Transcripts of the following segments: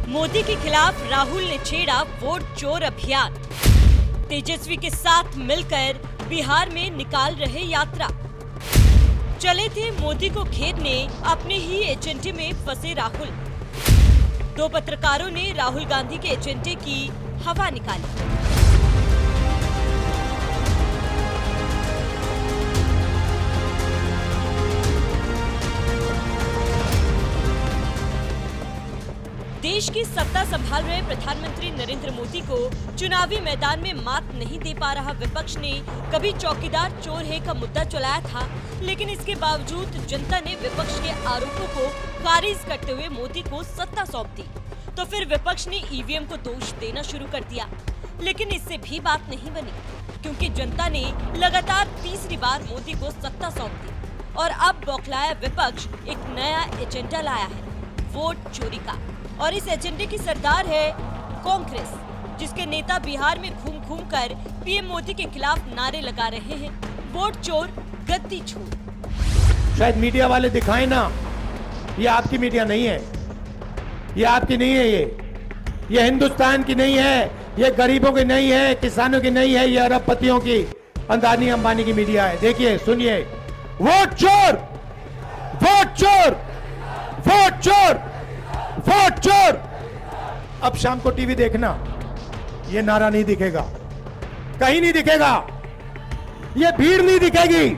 मोदी के खिलाफ राहुल ने छेड़ा वोट चोर अभियान। तेजस्वी के साथ मिलकर बिहार में निकाल रहे यात्रा। चले थे मोदी को घेरने, अपने ही एजेंडे में फंसे राहुल। दो पत्रकारों ने राहुल गांधी के एजेंडे की हवा निकाली। देश की सत्ता संभाल रहे प्रधानमंत्री नरेंद्र मोदी को चुनावी मैदान में मात नहीं दे पा रहा विपक्ष ने कभी चौकीदार चोर है का मुद्दा चलाया था, लेकिन इसके बावजूद जनता ने विपक्ष के आरोपों को खारिज करते हुए मोदी को सत्ता सौंप दी। तो फिर विपक्ष ने ईवीएम को दोष देना शुरू कर दिया, लेकिन इससे भी बात नहीं बनी, क्योंकि जनता ने लगातार तीसरी बार मोदी को सत्ता सौंप दी और अब बौखलाया विपक्ष एक नया एजेंडा लाया है, वोट चोरी का। और इस एजेंडे की सरदार है कांग्रेस, जिसके नेता बिहार में घूम घूम कर पीएम मोदी के खिलाफ नारे लगा रहे हैं, वोट चोर गद्दी छोड़। शायद मीडिया वाले दिखाएं ना, ये आपकी मीडिया नहीं है, ये आपकी नहीं है, ये हिंदुस्तान की नहीं है, ये गरीबों की नहीं है, किसानों की नहीं है, ये अरबपतियों की, अंदानी अंबानी की मीडिया है। देखिए, सुनिए, वोट चोर, वोट चोर, वोट चोर, वोट चोर। अब शाम को टीवी देखना, ये नारा नहीं दिखेगा, कहीं नहीं दिखेगा, ये भीड़ नहीं दिखेगी,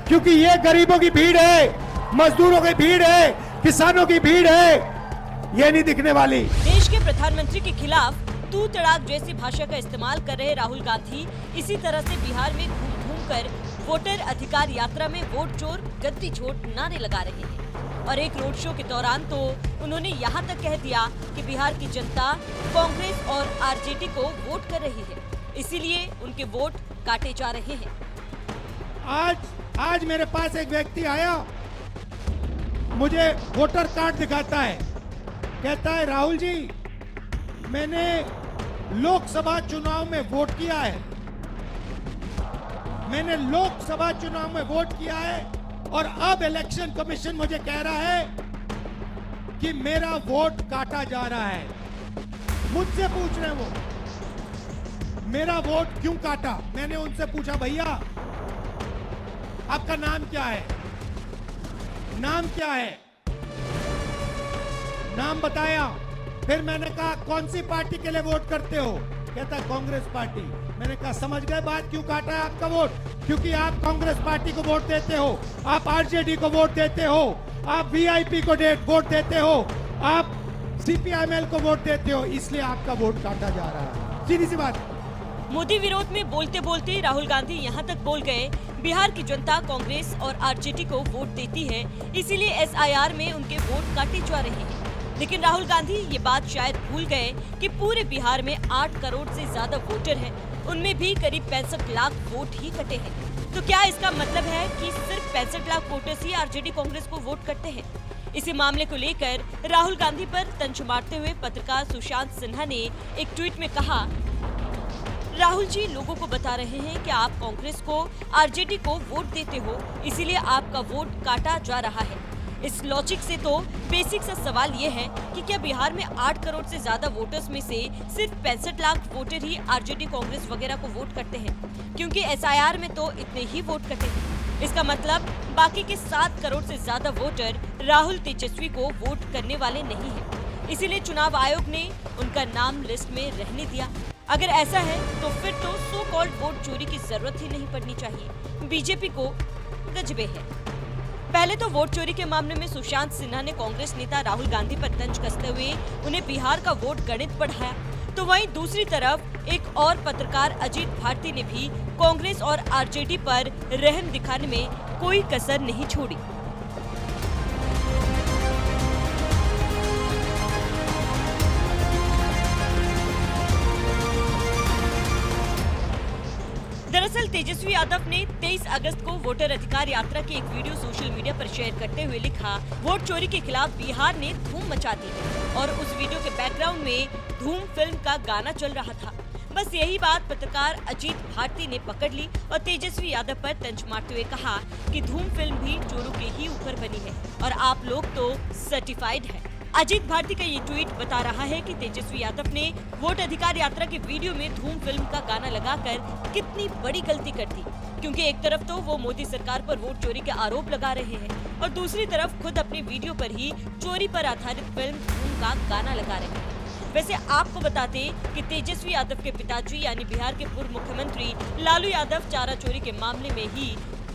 क्योंकि ये गरीबों की भीड़ है, मजदूरों की भीड़ है, किसानों की भीड़ है, ये नहीं दिखने वाली। देश के प्रधानमंत्री के खिलाफ तू तड़ाक जैसी भाषा का इस्तेमाल कर रहे राहुल गांधी इसी तरह से बिहार में घूम घूम कर वोटर अधिकार यात्रा में वोट चोर गद्दी छोड़ नारे लगा रहे हैं। और एक रोड शो के दौरान तो उन्होंने यहाँ तक कह दिया कि बिहार की जनता कांग्रेस और आरजेडी को वोट कर रही है, इसीलिए उनके वोट काटे जा रहे हैं। आज मेरे पास एक व्यक्ति आया, मुझे वोटर कार्ड दिखाता है, कहता है राहुल जी, मैंने लोकसभा चुनाव में वोट किया है, मैंने लोकसभा चुनाव में वोट किया है और अब इलेक्शन कमीशन मुझे कह रहा है कि मेरा वोट काटा जा रहा है। मुझसे पूछ रहे हैं वो, मेरा वोट क्यों काटा? मैंने उनसे पूछा, भैया आपका नाम क्या है? नाम क्या है? नाम बताया। फिर मैंने कहा कौन सी पार्टी के लिए वोट करते हो? कहता कांग्रेस पार्टी। मैंने कहा समझ गए बात, क्यों काटा है आपका वोट? क्योंकि आप कांग्रेस पार्टी को वोट देते हो, आप आरजेडी को वोट देते हो, आप वीआईपी को वोट देते हो, आप सीपीआईएमएल को वोट देते हो, इसलिए आपका वोट काटा जा रहा है। सीधी सी बात। मोदी विरोध में बोलते बोलते राहुल गांधी यहाँ तक बोल गए, बिहार की जनता कांग्रेस और आरजेडी को वोट देती है, इसीलिए एसआईआर में उनके वोट काटे जा रहे हैं। लेकिन राहुल गांधी ये बात शायद भूल गए कि पूरे बिहार में 8 करोड़ से ज्यादा वोटर हैं, उनमें भी करीब 65 लाख वोट ही कटे हैं। तो क्या इसका मतलब है कि सिर्फ 65 लाख वोटर्स ही आरजेडी कांग्रेस को वोट करते हैं? इसी मामले को लेकर राहुल गांधी पर तंज मारते हुए पत्रकार सुशांत सिन्हा ने एक ट्वीट में कहा, राहुल जी लोगों को बता रहे हैं कि आप कांग्रेस को, आरजेडी को वोट देते हो, इसीलिए आपका वोट काटा जा रहा है। इस लॉजिक से तो बेसिक सा सवाल ये है कि क्या बिहार में 8 करोड़ से ज्यादा वोटर्स में से सिर्फ 65 लाख वोटर ही आरजेडी कांग्रेस वगैरह को वोट करते हैं? क्योंकि एसआईआर में तो इतने ही वोट कटे हैं। इसका मतलब बाकी के 7 करोड़ से ज्यादा वोटर राहुल तेजस्वी को वोट करने वाले नहीं है, इसीलिए चुनाव आयोग ने उनका नाम लिस्ट में रहने दिया। अगर ऐसा है तो फिर तो सो कॉल्ड वोट चोरी की जरूरत ही नहीं पड़नी चाहिए, बीजेपी को गजबे है। पहले तो वोट चोरी के मामले में सुशांत सिन्हा ने कांग्रेस नेता राहुल गांधी पर तंज कसते हुए उन्हें बिहार का वोट गणित पढ़ाया, तो वहीं दूसरी तरफ एक और पत्रकार अजीत भारती ने भी कांग्रेस और आरजेडी पर रहम दिखाने में कोई कसर नहीं छोड़ी। दरअसल तेजस्वी यादव ने 23 अगस्त को वोटर अधिकार यात्रा की एक वीडियो सोशल मीडिया पर शेयर करते हुए लिखा, वोट चोरी के खिलाफ बिहार ने धूम मचा दी है, और उस वीडियो के बैकग्राउंड में धूम फिल्म का गाना चल रहा था। बस यही बात पत्रकार अजीत भारती ने पकड़ ली और तेजस्वी यादव पर तंज मारते हुए कहा कि धूम फिल्म भी चोरों के ही ऊपर बनी है और आप लोग तो सर्टिफाइड है। अजीत भारती का ये ट्वीट बता रहा है कि तेजस्वी यादव ने वोट अधिकार यात्रा के वीडियो में धूम फिल्म का गाना लगाकर कितनी बड़ी गलती कर दी, क्योंकि एक तरफ तो वो मोदी सरकार पर वोट चोरी के आरोप लगा रहे हैं और दूसरी तरफ खुद अपने वीडियो पर ही चोरी पर आधारित फिल्म धूम का गाना लगा रहे हैं। वैसे आपको बताते कि तेजस्वी यादव के पिताजी यानी बिहार के पूर्व मुख्यमंत्री लालू यादव चारा चोरी के मामले में ही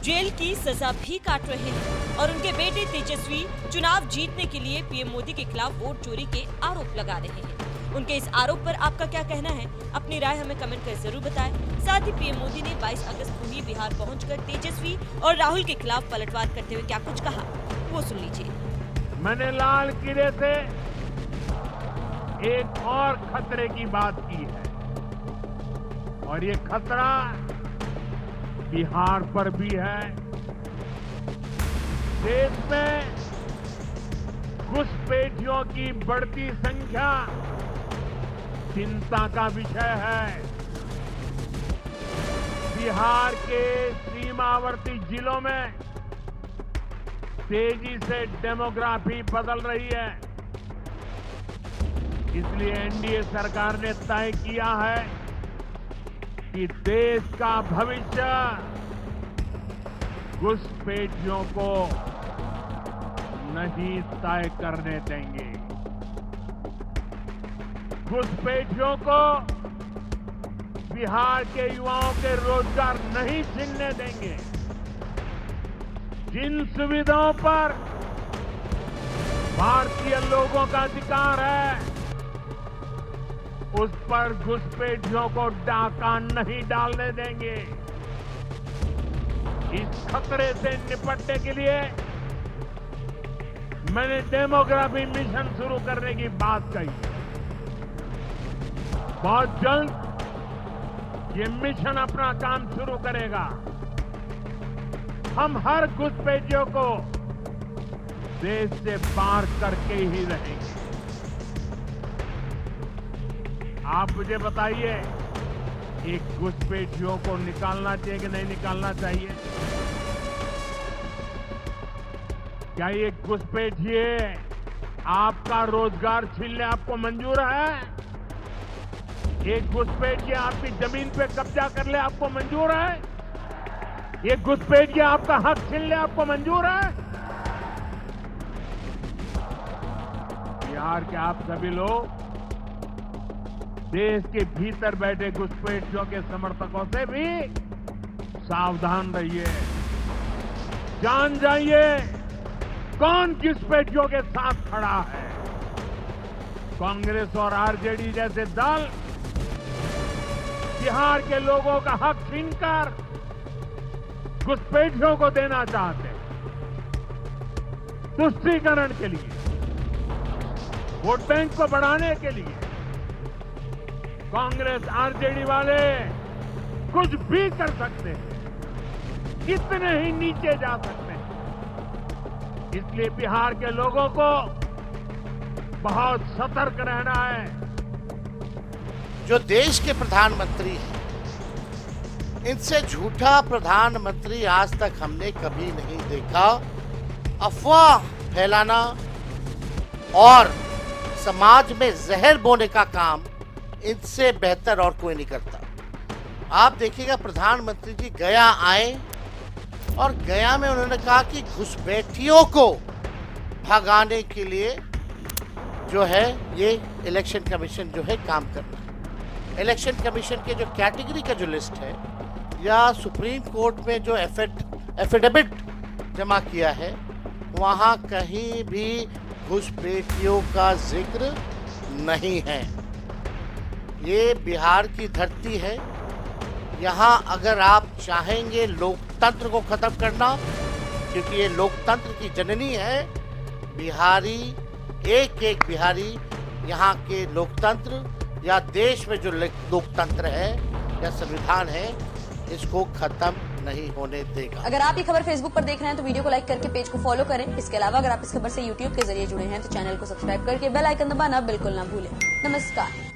जेल की सजा भी काट रहे हैं और उनके बेटे तेजस्वी चुनाव जीतने के लिए पीएम मोदी के खिलाफ वोट चोरी के आरोप लगा रहे हैं। उनके इस आरोप पर आपका क्या कहना है? अपनी राय हमें कमेंट कर जरूर बताएं। साथ ही पीएम मोदी ने 22 अगस्त को ही बिहार पहुंचकर तेजस्वी और राहुल के खिलाफ पलटवार करते हुए क्या कुछ कहा, वो सुन लीजिए। मैंने लाल किले से एक और खतरे की बात की है और ये खतरा बिहार पर भी है। देश में घुसपैठियों की बढ़ती संख्या चिंता का विषय है। बिहार के सीमावर्ती जिलों में तेजी से डेमोग्राफी बदल रही है, इसलिए एनडीए सरकार ने तय किया है कि देश का भविष्य घुसपैठियों को नहीं तय करने देंगे। घुसपैठियों को बिहार के युवाओं के रोजगार नहीं छीनने देंगे। जिन सुविधाओं पर भारतीय लोगों का अधिकार है, उस पर घुसपैठियों को डाका नहीं डालने देंगे। इस खतरे से निपटने के लिए मैंने डेमोग्राफी मिशन शुरू करने की बात कही। बहुत जल्द ये मिशन अपना काम शुरू करेगा। हम हर घुसपैठियों को देश से पार करके ही रहेंगे। आप मुझे बताइए, एक घुसपैठियों को निकालना चाहिए कि नहीं निकालना चाहिए? क्या ये घुसपैठिए आपका रोजगार छीनने आपको मंजूर है? एक घुसपैठिए आपकी जमीन पे कब्जा कर ले आपको मंजूर है? ये घुसपैठिए आपका हक छीन ले आपको मंजूर है? बिहार के आप सभी लोग देश के भीतर बैठे घुसपैठियों के समर्थकों से भी सावधान रहिए। जान जाइए कौन घुसपैठियों के साथ खड़ा है। कांग्रेस और आरजेडी जैसे दल बिहार के लोगों का हक छीनकर घुसपैठियों को देना चाहते हैं। तुष्टीकरण के लिए, वोट बैंक को बढ़ाने के लिए कांग्रेस आरजेडी वाले कुछ भी कर सकते हैं, कितने ही नीचे जा सकते हैं। इसलिए बिहार के लोगों को बहुत सतर्क रहना है। जो देश के प्रधानमंत्री हैं, इनसे झूठा प्रधानमंत्री आज तक हमने कभी नहीं देखा। अफवाह फैलाना और समाज में जहर बोने का काम इनसे बेहतर और कोई नहीं करता। आप देखिएगा, प्रधानमंत्री जी गया आए और गया में उन्होंने कहा कि घुसपैठियों को भगाने के लिए जो है ये इलेक्शन कमीशन जो है काम करना। इलेक्शन कमीशन के जो कैटेगरी का जो लिस्ट है या सुप्रीम कोर्ट में जो एफिडेविट जमा किया है, वहाँ कहीं भी घुसपैठियों का जिक्र नहीं है। ये बिहार की धरती है। यहाँ अगर आप चाहेंगे लोकतंत्र को खत्म करना, क्योंकि ये लोकतंत्र की जननी है, बिहारी एक एक बिहारी यहाँ के लोकतंत्र या देश में जो लोकतंत्र है या संविधान है, इसको खत्म नहीं होने देगा। अगर आप ये खबर फेसबुक पर देख रहे हैं तो वीडियो को लाइक करके पेज को फॉलो करें। इसके अलावा अगर आप इस खबर से यूट्यूब के जरिए जुड़े हैं तो चैनल को सब्सक्राइब करके बेल आइकन दबाना बिल्कुल ना भूलें। नमस्कार।